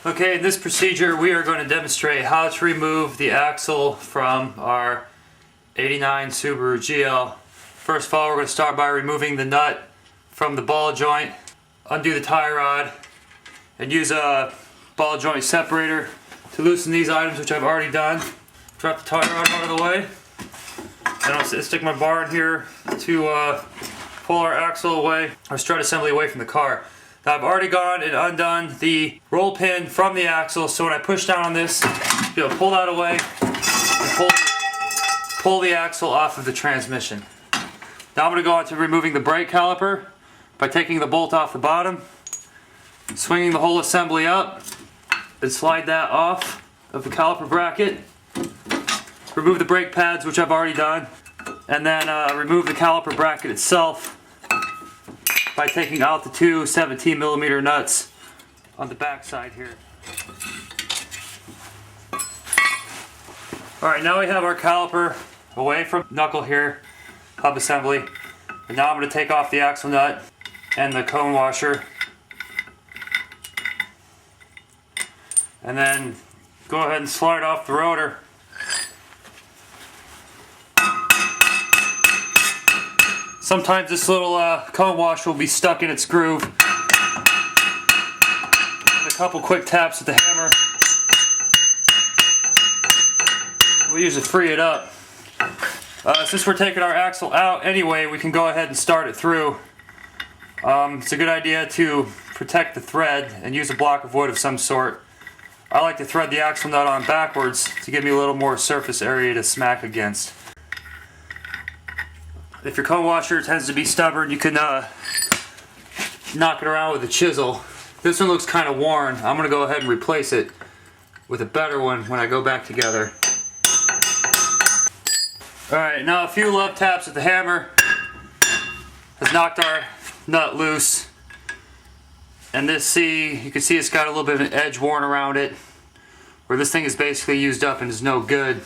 Okay, in this procedure we are going to demonstrate how to remove the axle from our 89 Subaru GL. First of all, we're going to start by removing the nut from the ball joint, undo the tie rod, and use a ball joint separator to loosen these items, which I've already done. Drop the tie rod out of the way, and I'll stick my bar in here to pull our axle away, our strut assembly away from the car. Now I've already gone and undone the roll pin from the axle, so when I push down on this, you'll be able to pull that away and pull the axle off of the transmission. Now I'm going to go on to removing the brake caliper by taking the bolt off the bottom, swinging the whole assembly up, and slide that off of the caliper bracket. Remove the brake pads, which I've already done, and then remove the caliper bracket itself by taking out the two 17mm nuts on the back side here. Alright, now we have our caliper away from knuckle here, hub assembly, and now I'm going to take off the axle nut and the cone washer, and then go ahead and slide off the rotor. Sometimes this little cone washer will be stuck in its groove. With a couple quick taps with the hammer, we'll usually free it up. Since we're taking our axle out anyway, we can go ahead and start it through. It's a good idea to protect the thread and use a block of wood of some sort. I like to thread the axle nut on backwards to give me a little more surface area to smack against. If your cone washer tends to be stubborn, you can knock it around with a chisel. This one looks kind of worn. I'm going to go ahead and replace it with a better one when I go back together. Alright, now a few love taps with the hammer has knocked our nut loose. And this, you can see it's got a little bit of an edge worn around it, where this thing is basically used up and is no good.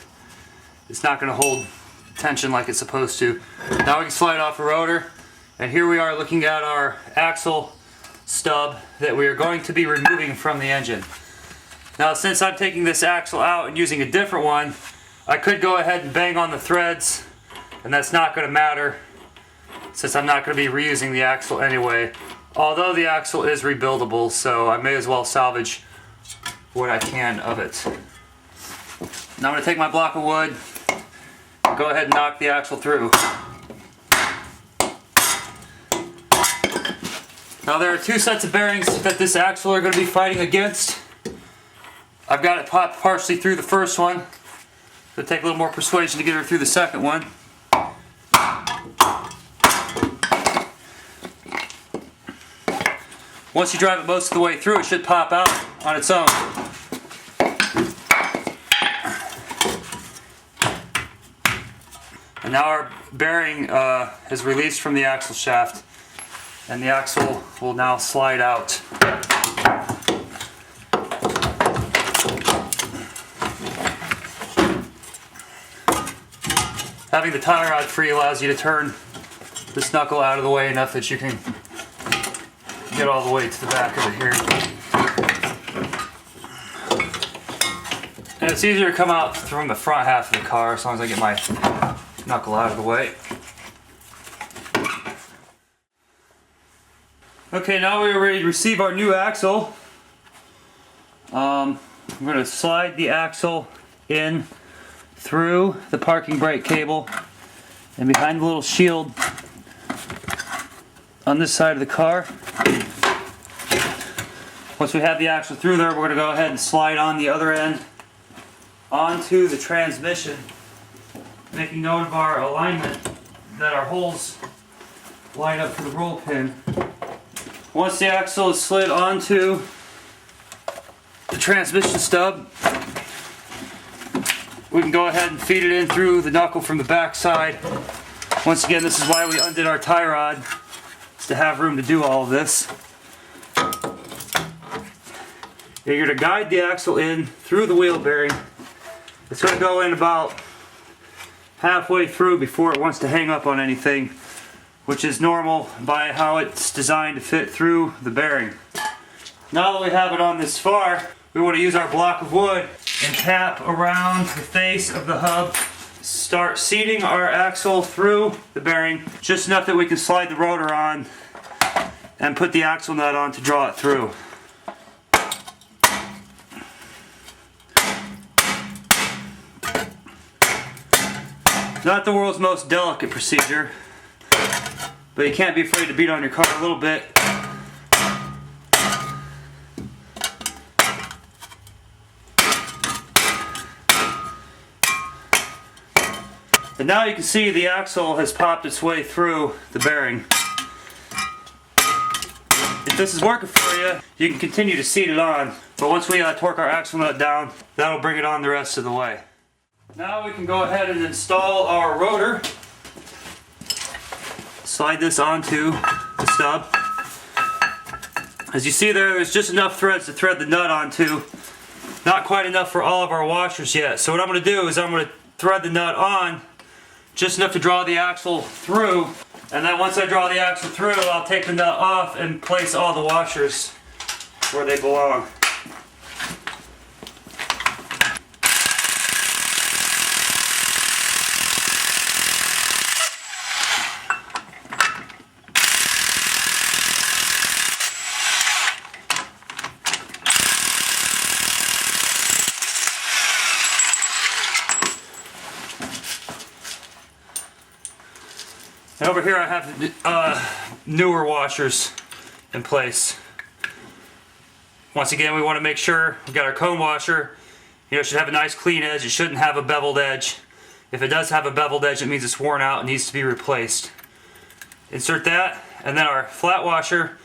It's not going to hold tension like it's supposed to. Now we can slide off a rotor, and here we are looking at our axle stub that we are going to be removing from the engine. Now since I'm taking this axle out and using a different one, I could go ahead and bang on the threads, and that's not going to matter since I'm not going to be reusing the axle anyway. Although the axle is rebuildable, so I may as well salvage what I can of it. Now I'm going to take my block of wood, go ahead and knock the axle through. Now there are two sets of bearings that this axle are going to be fighting against. I've got it popped partially through the first one. It'll take a little more persuasion to get her through the second one. Once you drive it most of the way through, it should pop out on its own. And now our bearing is released from the axle shaft, and the axle will now slide out. Having the tie rod free allows you to turn this knuckle out of the way enough that you can get all the way to the back of it here. And it's easier to come out from the front half of the car as long as I get my knuckle out of the way. Okay, now we are ready to receive our new axle. I'm going to slide the axle in through the parking brake cable and behind the little shield on this side of the car. Once we have the axle through there, we're going to go ahead and slide on the other end onto the transmission, making note of our alignment that our holes line up for the roll pin. Once the axle is slid onto the transmission stub, we can go ahead and feed it in through the knuckle from the back side. Once again, this is why we undid our tie rod, is to have room to do all of this. You're going to guide the axle in through the wheel bearing. It's going to go in about halfway through before it wants to hang up on anything, which is normal by how it's designed to fit through the bearing. Now that we have it on this far, we want to use our block of wood and tap around the face of the hub. Start seating our axle through the bearing, just enough that we can slide the rotor on and put the axle nut on to draw it through. Not the world's most delicate procedure, but you can't be afraid to beat on your car a little bit. And now you can see the axle has popped its way through the bearing. If this is working for you, you can continue to seat it on, but once we torque our axle nut down, that'll bring it on the rest of the way. Now we can go ahead and install our rotor. Slide this onto the stub. As you see there's just enough threads to thread the nut onto. Not quite enough for all of our washers yet. So what I'm going to do is I'm going to thread the nut on just enough to draw the axle through. And then once I draw the axle through, I'll take the nut off and place all the washers where they belong. And over here I have newer washers in place. Once again, we want to make sure we got our cone washer. You know, it should have a nice clean edge. It shouldn't have a beveled edge. If it does have a beveled edge, it means it's worn out and needs to be replaced. Insert that, and then our flat washer,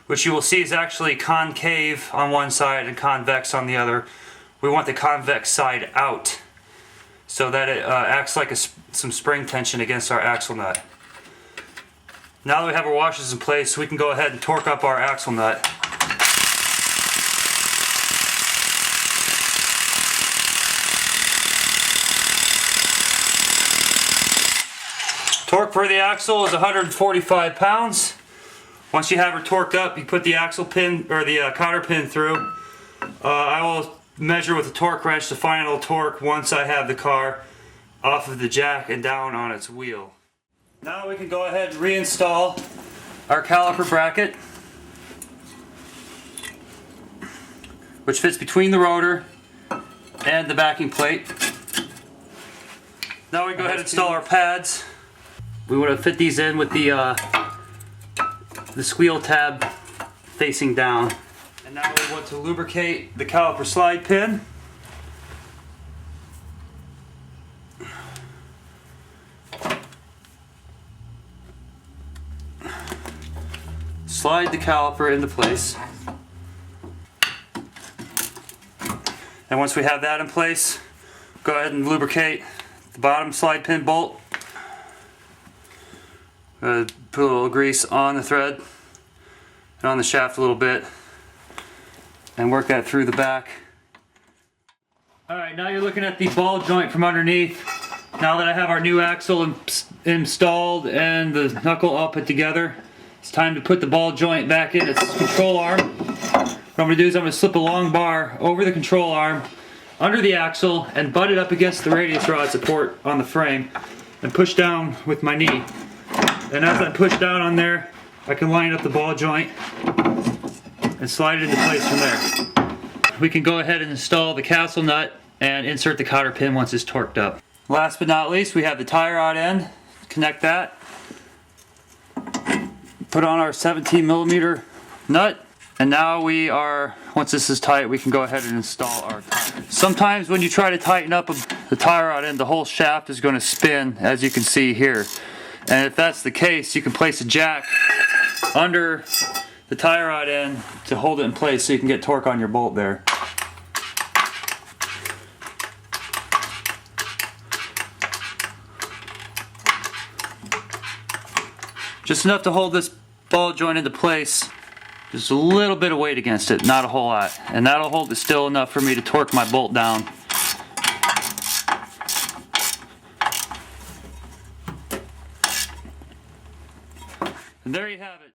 which you will see is actually concave on one side and convex on the other. We want the convex side out so that it acts like some spring tension against our axle nut. Now that we have our washers in place, we can go ahead and torque up our axle nut. Torque for the axle is 145 pounds. Once you have her torqued up, you put the axle pin or the cotter pin through. I will measure with the torque wrench the final torque once I have the car off of the jack and down on its wheel. Now we can go ahead and reinstall our caliper bracket, which fits between the rotor and the backing plate. Now we can go ahead and install our pads. We want to fit these in with the squeal tab facing down. And now we want to lubricate the caliper slide pin. Slide the caliper into place. And once we have that in place, go ahead and lubricate the bottom slide pin bolt. Put a little grease on the thread and on the shaft a little bit and work that through the back. Alright, now you're looking at the ball joint from underneath. Now that I have our new axle installed and the knuckle all put together, it's time to put the ball joint back in its control arm. What I'm going to do is I'm going to slip a long bar over the control arm, under the axle, and butt it up against the radius rod support on the frame, and push down with my knee. And as I push down on there, I can line up the ball joint and slide it into place from there. We can go ahead and install the castle nut and insert the cotter pin once it's torqued up. Last but not least, we have the tie rod end. Connect that. Put on our 17mm nut, and now once this is tight, we can go ahead and install our tie. Sometimes when you try to tighten up the tie rod end, the whole shaft is going to spin, as you can see here. And if that's the case, you can place a jack under the tie rod end to hold it in place so you can get torque on your bolt there. Just enough to hold this ball joint into place. Just a little bit of weight against it, not a whole lot. And that'll hold it still enough for me to torque my bolt down. And there you have it.